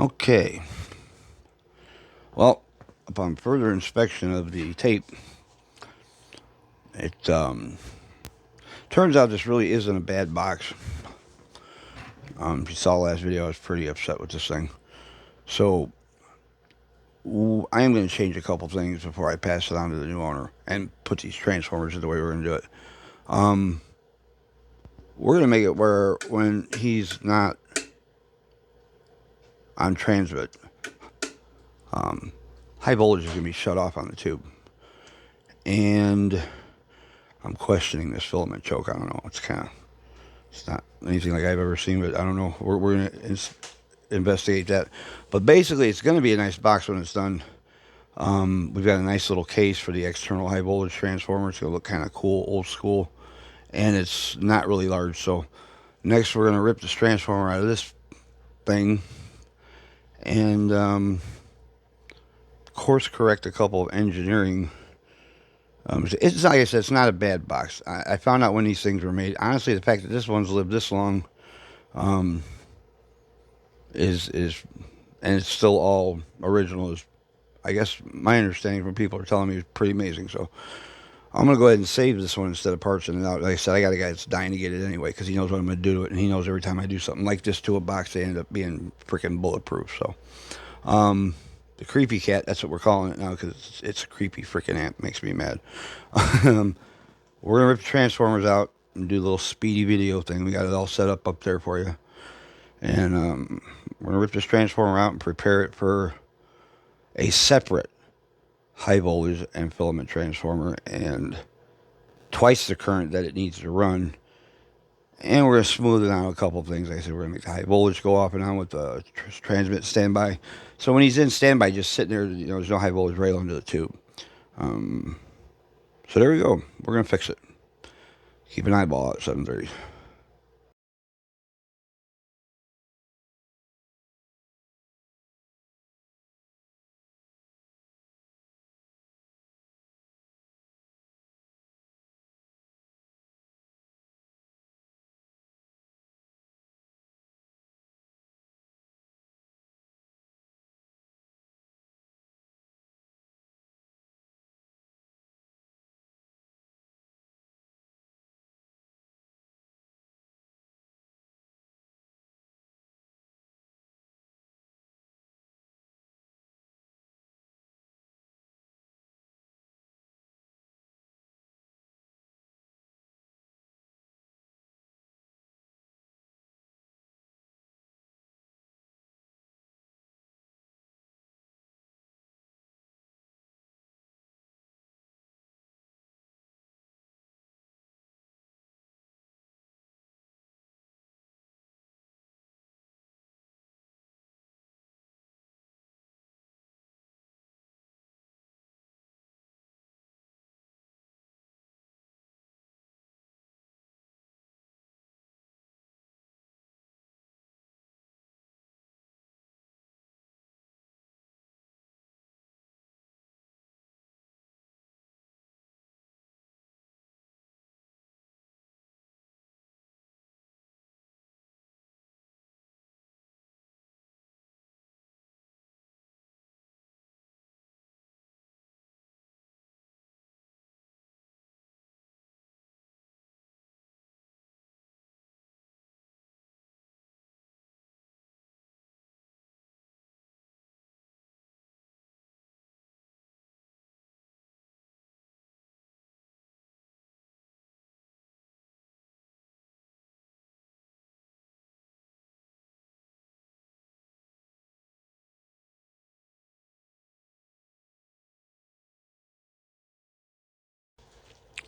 Okay. Well, upon further inspection of the tape, it turns out this really isn't a bad box. If you saw the last video, I was pretty upset with this thing. So I am going to change a couple things before I pass it on to the new owner and put these transformers in the way we're going to do it. We're going to make it where when he's not on transmit, high voltage is going to be shut off on the tube. And I'm questioning this filament choke. I don't know. It's not anything like I've ever seen, but I don't know. We're going to investigate that. But basically, it's going to be a nice box when it's done. We've got a nice little case for the external high voltage transformer. It's going to look kind of cool, old school. And it's not really large. So next, we're going to rip this transformer out of this thing and course correct a couple of engineering. It's like I said, it's not a bad box. I found out when these things were made. Honestly, the fact that this one's lived this long is and it's still all original is, I guess, my understanding from people are telling me is pretty amazing. So I'm gonna go ahead and save this one instead of parching it out. Like I said, I got a guy that's dying to get it anyway because he knows what I'm gonna do to it, and he knows every time I do something like this to a box, they end up being freaking bulletproof. So. The creepy cat, that's what we're calling it now because it's a creepy freaking ant. Makes me mad. We're going to rip the transformers out and do a little speedy video thing. We got it all set up there for you. And we're going to rip this transformer out and prepare it for a separate high voltage and filament transformer and twice the current that it needs to run. And we're going to smooth it out a couple of things. Like I said, we're going to make the high voltage go off and on with the transmit standby. So when he's in standby, just sitting there, there's no high voltage rail under the tube. So there we go. We're going to fix it. Keep an eyeball at 7:30.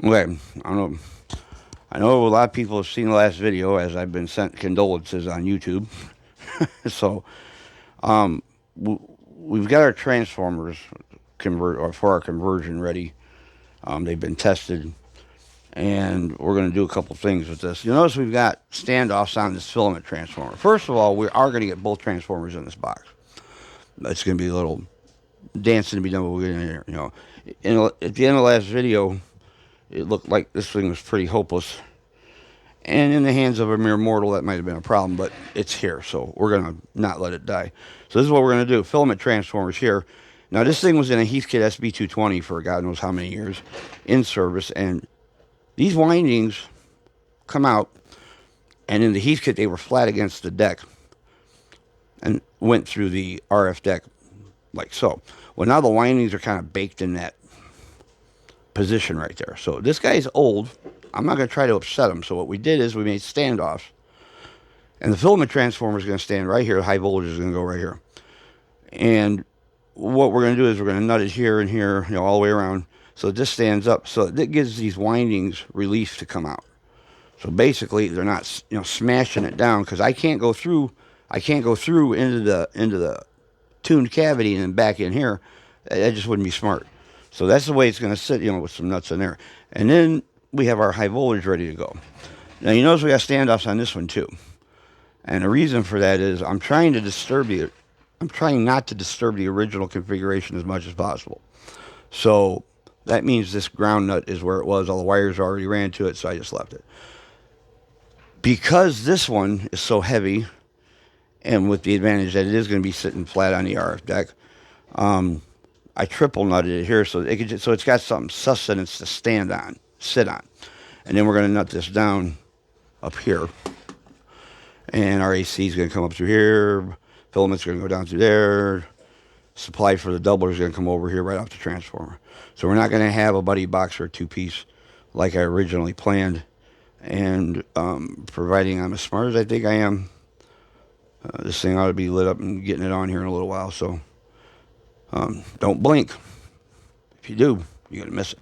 Okay, I don't know. I know a lot of people have seen the last video as I've been sent condolences on YouTube. So we've got our transformers for our conversion ready. They've been tested, and we're going to do a couple things with this. You'll notice we've got standoffs on this filament transformer. First of all, we are going to get both transformers in this box. It's going to be a little dancing to be done, but we're going to, at the end of the last video, it looked like this thing was pretty hopeless. And in the hands of a mere mortal, that might have been a problem, but it's here, so we're going to not let it die. So this is what we're going to do. Filament transformers here. Now, this thing was in a Heathkit SB220 for God knows how many years in service, and these windings come out, and in the Heathkit, they were flat against the deck and went through the RF deck like so. Well, now the windings are kind of baked in that position right there. So this guy's old. I'm not going to try to upset him. So what we did is we made standoffs. And the filament transformer is going to stand right here. The high voltage is going to go right here. And what we're going to do is we're going to nut it here and here, all the way around. So this stands up. So that gives these windings relief to come out. So basically, they're not, smashing it down because I can't go through. I can't go through into the tuned cavity and then back in here. That just wouldn't be smart. So that's the way it's going to sit, with some nuts in there. And then we have our high voltage ready to go. Now you notice we got standoffs on this one too. And the reason for that is I'm trying not to disturb the original configuration as much as possible. So that means this ground nut is where it was. All the wires already ran to it, so I just left it. Because this one is so heavy, and with the advantage that it is going to be sitting flat on the RF deck, I triple nutted it here so it's got some sustenance to sit on. And then we're going to nut this down up here. And our AC is going to come up through here. Filament's going to go down through there. Supply for the doubler is going to come over here right off the transformer. So we're not going to have a buddy box or a two-piece like I originally planned. And providing I'm as smart as I think I am, this thing ought to be lit up and getting it on here in a little while. So don't blink. If you do, you're going to miss it.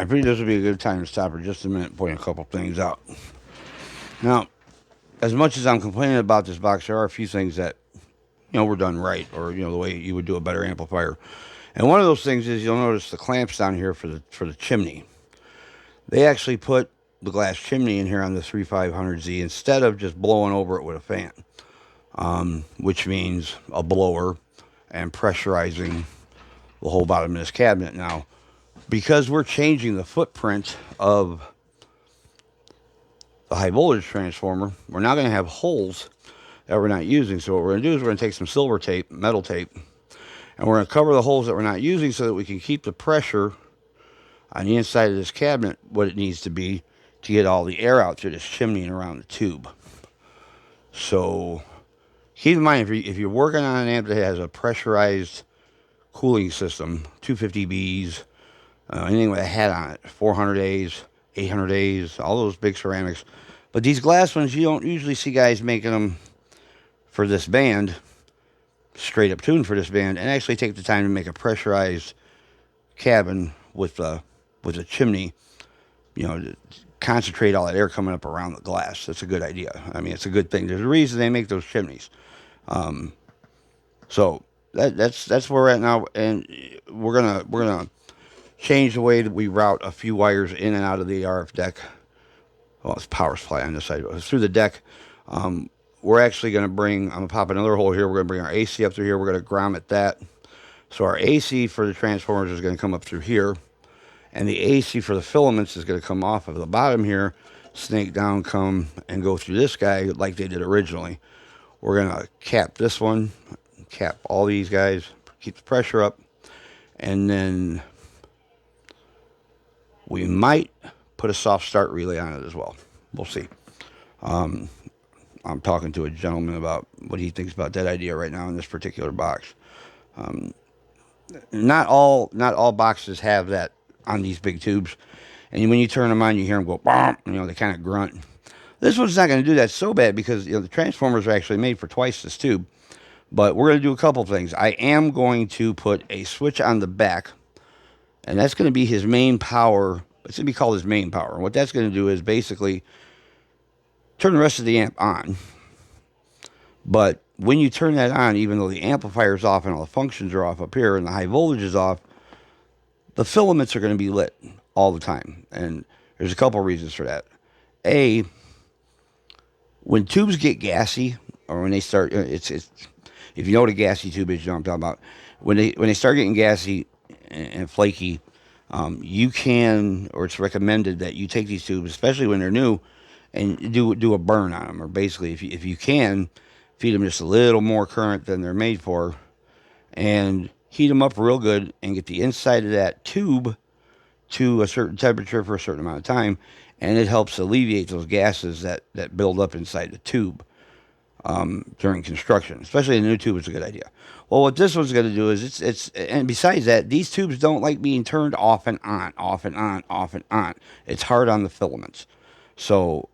I think this would be a good time to stop for just a minute and point a couple things out. Now, as much as I'm complaining about this box, there are a few things that, were done right, or, the way you would do a better amplifier. And one of those things is you'll notice the clamps down here for the chimney. They actually put the glass chimney in here on the 3500Z instead of just blowing over it with a fan, which means a blower and pressurizing the whole bottom of this cabinet. Now, because we're changing the footprint of the high voltage transformer, we're now going to have holes that we're not using. So what we're going to do is we're going to take some silver tape, metal tape, and we're going to cover the holes that we're not using so that we can keep the pressure on the inside of this cabinet what it needs to be to get all the air out through this chimney and around the tube. So keep in mind, if you're working on an amp that has a pressurized cooling system, 250Bs, anything with a head on it, 400As, 800As, all those big ceramics. But these glass ones, you don't usually see guys making them for this band, straight up tuned for this band, and actually take the time to make a pressurized cabin with a chimney, to concentrate all that air coming up around the glass. That's a good idea. I mean, it's a good thing. There's a reason they make those chimneys. So that's where we're at now, and we're gonna change the way that we route a few wires in and out of the RF deck. Well, it's power supply on this side. Through the deck, we're actually going to I'm going to pop another hole here. We're going to bring our AC up through here. We're going to grommet that. So our AC for the transformers is going to come up through here. And the AC for the filaments is going to come off of the bottom here, snake down, come, and go through this guy like they did originally. We're going to cap this one, cap all these guys, keep the pressure up, and then we might put a soft start relay on it as well. We'll see. I'm talking to a gentleman about what he thinks about that idea right now in this particular box. Not all boxes have that on these big tubes, and when you turn them on, you hear them go bomb. They kind of grunt. This one's not going to do that so bad because the transformers are actually made for twice this tube. But we're going to do a couple things. I am going to put a switch on the back, and that's going to be his main power. It's going to be called his main power. And what that's going to do is basically turn the rest of the amp on. But when you turn that on, even though the amplifier's off and all the functions are off up here and the high voltage is off, the filaments are going to be lit all the time. And there's a couple reasons for that. A, when tubes get gassy, or when they start, it's if you know what a gassy tube is, you know what I'm talking about. When they start getting gassy and flaky, you can, or it's recommended that you take these tubes, especially when they're new, and do a burn on them. Or basically, if you can, feed them just a little more current than they're made for, and heat them up real good and get the inside of that tube to a certain temperature for a certain amount of time, and it helps alleviate those gases that build up inside the tube during construction. Especially a new tube is a good idea. Well, what this one's going to do is it's and besides that, these tubes don't like being turned off and on, off and on, off and on. It's hard on the filaments. So,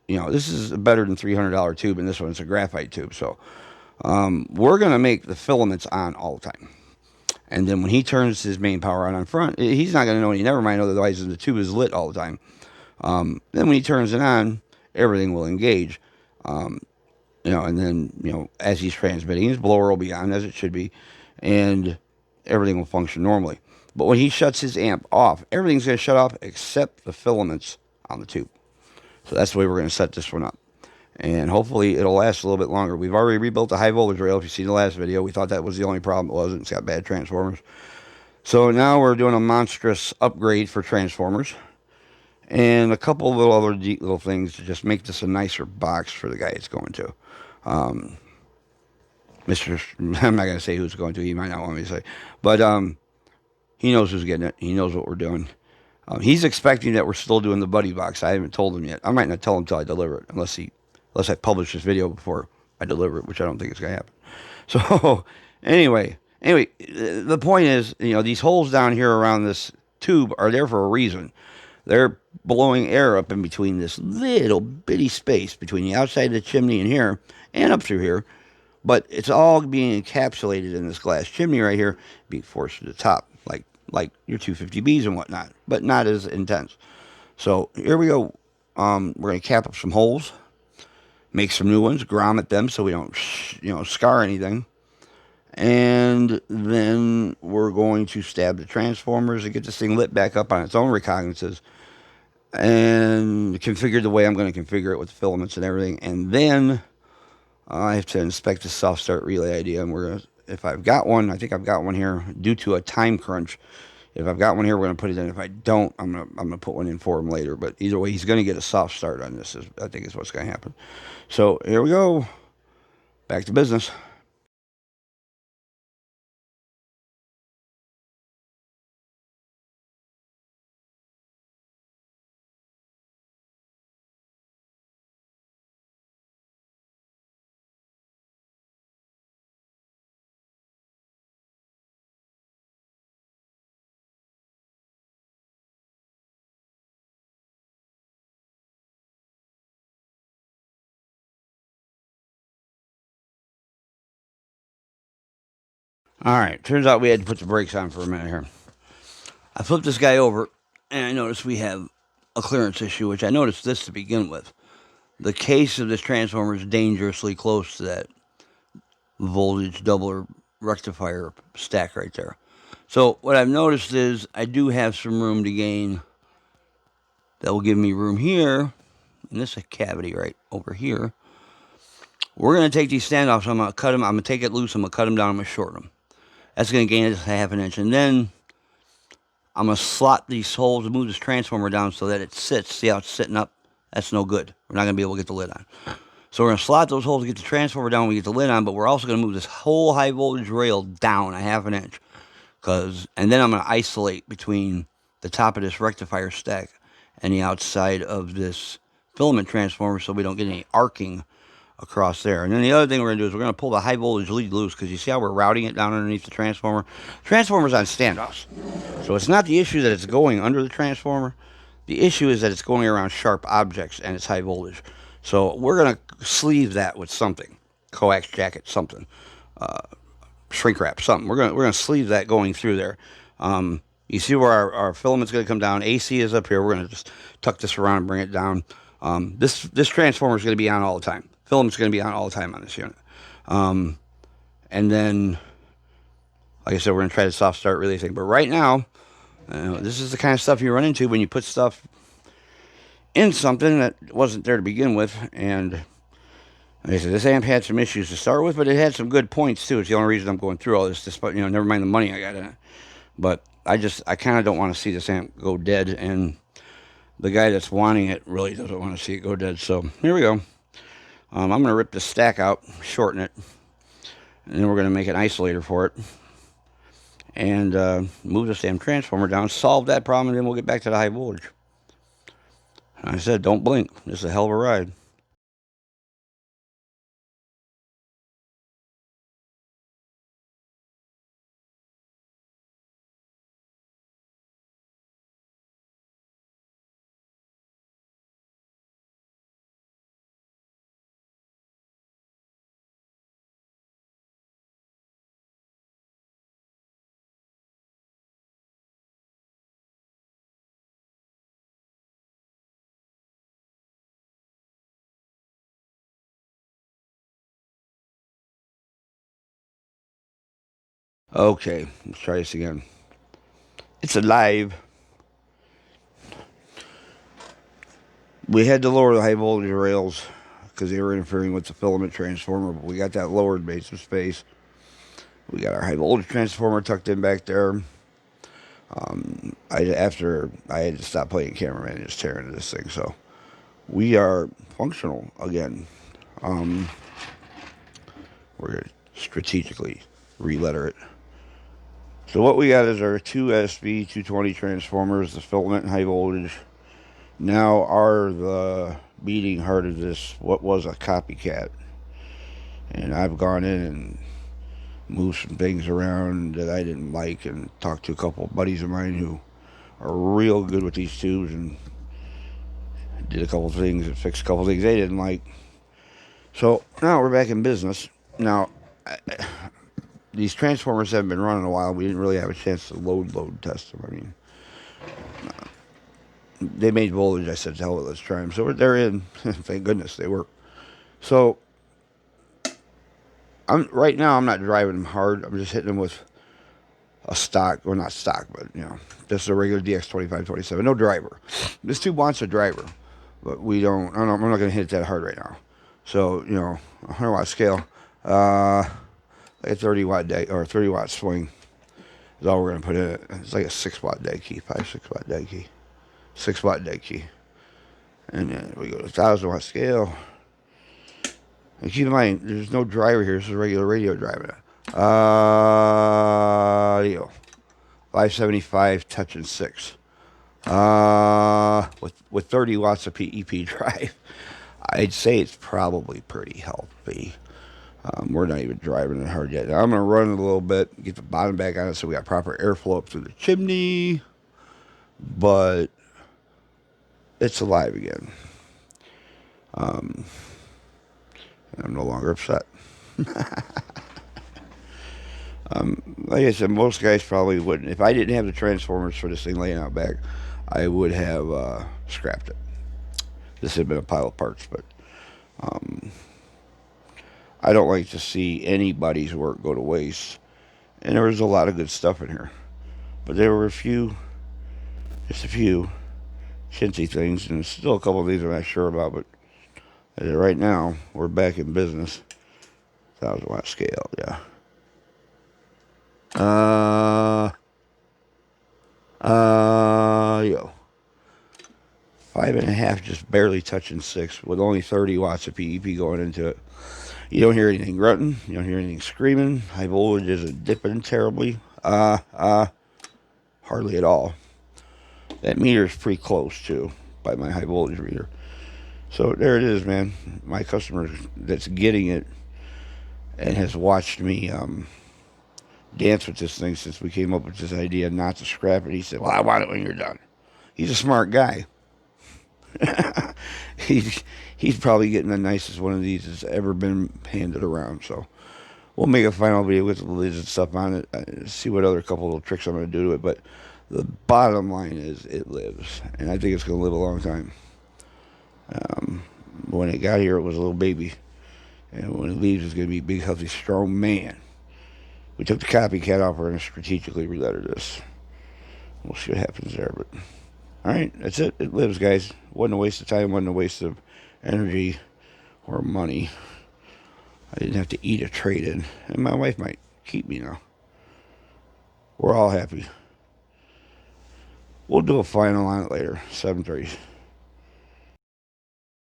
this is a better than $300 tube, and this one's a graphite tube. So, we're going to make the filaments on all the time. And then when he turns his main power on front, he's not going to know any, never mind, otherwise the tube is lit all the time. Then when he turns it on, everything will engage. And then, as he's transmitting, his blower will be on, as it should be, and everything will function normally. But when he shuts his amp off, everything's going to shut off except the filaments on the tube. So that's the way we're going to set this one up. And hopefully it'll last a little bit longer. We've already rebuilt the high voltage rail. If you see the last video, we thought that was the only problem. It wasn't. It's got bad transformers. So now we're doing a monstrous upgrade for transformers. And a couple of other neat little things to just make this a nicer box for the guy it's going to. I'm not going to say who's going to. He might not want me to say. But he knows who's getting it. He knows what we're doing. He's expecting that we're still doing the buddy box. I haven't told him yet. I might not tell him until I deliver it, unless I publish this video before I deliver it, which I don't think is going to happen. So anyway, the point is, these holes down here around this tube are there for a reason. They're blowing air up in between this little bitty space between the outside of the chimney and here and up through here. But it's all being encapsulated in this glass chimney right here, being forced to the top, like like your 250Bs and whatnot, but not as intense. So here we go. We're going to cap up some holes, make some new ones, grommet them so we don't, scar anything. And then we're going to stab the transformers and get this thing lit back up on its own recognizances and configure the way I'm going to configure it with the filaments and everything. And then I have to inspect the soft start relay idea. And we're going to, if I've got one, I think I've got one here due to a time crunch. If I've got one here, we're going to put it in. If I don't, I'm gonna put one in for him later. But either way, he's going to get a soft start on this. I think is what's going to happen. So here we go. Back to business. All right. Turns out we had to put the brakes on for a minute here. I flipped this guy over, and I noticed we have a clearance issue, which I noticed this to begin with. The case of this transformer is dangerously close to that voltage doubler rectifier stack right there. So what I've noticed is I do have some room to gain. That will give me room here, in this cavity right over here. We're going to take these standoffs. I'm going to cut them. I'm going to take it loose. I'm going to cut them down. I'm going to shorten them. That's going to gain us half an inch. And then I'm going to slot these holes and move this transformer down so that it sits. See how it's sitting up? That's no good. We're not going to be able to get the lid on. So we're going to slot those holes to get the transformer down when we get the lid on, but we're also going to move this whole high voltage rail down a half an inch. And then I'm going to isolate between the top of this rectifier stack and the outside of this filament transformer so we don't get any arcing across there. And then the other thing we're going to do is we're going to pull the high voltage lead loose because you see how we're routing it down underneath the transformer? The transformer's on standoffs. So it's not the issue that it's going under the transformer. The issue is that it's going around sharp objects and it's high voltage. So we're going to sleeve that with something. Coax jacket, something. Shrink wrap, something. We're going to sleeve that going through there. You see where our filament's going to come down. AC is up here. We're going to just tuck this around and bring it down. This transformer is going to be on all the time. Filament's going to be on all the time on this unit. And then, like I said, we're going to try the soft start relay thing. But right now, this is the kind of stuff you run into when you put stuff in something that wasn't there to begin with. And like I said, this amp had some issues to start with, but it had some good points too. It's the only reason I'm going through all this, despite, never mind the money I got in it. But I kind of don't want to see this amp go dead, and the guy that's wanting it really doesn't want to see it go dead. So here we go. I'm going to rip this stack out, shorten it, and then we're going to make an isolator for it, and move this damn transformer down, solve that problem, and then we'll get back to the high voltage. And I said, don't blink. This is a hell of a ride. Okay, let's try this again. It's alive. We had to lower the high voltage rails because they were interfering with the filament transformer, but we got that lowered base of space. We got our high voltage transformer tucked in back there. After I had to stop playing cameraman and just tear into this thing, so we are functional again. We're going to strategically re-letter it. So what we got is our two SV 220 transformers, the filament and high voltage. Now are the beating heart of this, what was a copycat. And I've gone in and moved some things around that I didn't like and talked to a couple of buddies of mine who are real good with these tubes and did a couple of things and fixed a couple of things they didn't like. So now we're back in business. Now, these transformers haven't been running a while. We didn't really have a chance to load test them. I mean, they made voltage. I said, hell, let's try them. So they're in. Thank goodness they work. So right now. I'm not driving them hard. I'm just hitting them with a stock, or not stock, but just a regular DX2527. No driver. This tube wants a driver, but we don't. I'm not going to hit it that hard right now. So 100 watt scale, like a 30 watt deck or 30 watt swing is all we're going to put in it. It's like a 6 watt dead key, 6 watt dead key, 6 watt dead key, and then we go to 1,000 watt scale. And keep in mind, there's no driver here. This is a regular radio driving it. Audio. 575 touching 6. With 30 watts of PEP drive. I'd say it's probably pretty healthy. We're not even driving it hard yet. Now I'm going to run it a little bit, get the bottom back on it so we got proper airflow up through the chimney. But it's alive again. I'm no longer upset. Like I said, most guys probably wouldn't. If I didn't have the transformers for this thing laying out back, I would have scrapped it. This had been a pile of parts, but I don't like to see anybody's work go to waste. And there was a lot of good stuff in here. But there were just a few chintzy things, and still a couple of these I'm not sure about, but right now, we're back in business. 1,000 watt scale, yeah. 5.5, just barely touching 6, with only 30 watts of PEP going into it. You don't hear anything grunting. You don't hear anything screaming. High voltage isn't dipping terribly. Hardly at all. That meter's pretty close, too, by my high voltage reader. So there it is, man. My customer that's getting it and has watched me dance with this thing since we came up with this idea not to scrap it. He said, well, I want it when you're done. He's a smart guy. He's probably getting the nicest one of these that's ever been handed around. So we'll make a final video with the lids and stuff on it. See what other couple little tricks I'm going to do to it. But the bottom line is it lives. And I think it's going to live a long time. When it got here, it was a little baby. And when it leaves, it's going to be a big, healthy, strong man. We took the copycat off her and strategically relettered this. We'll see what happens there. But all right, that's it. It lives, guys. Wasn't a waste of time. Wasn't a waste of energy or money. I didn't have to eat a trade-in. And my wife might keep me now. We're all happy. We'll do a final on it later. 7:30.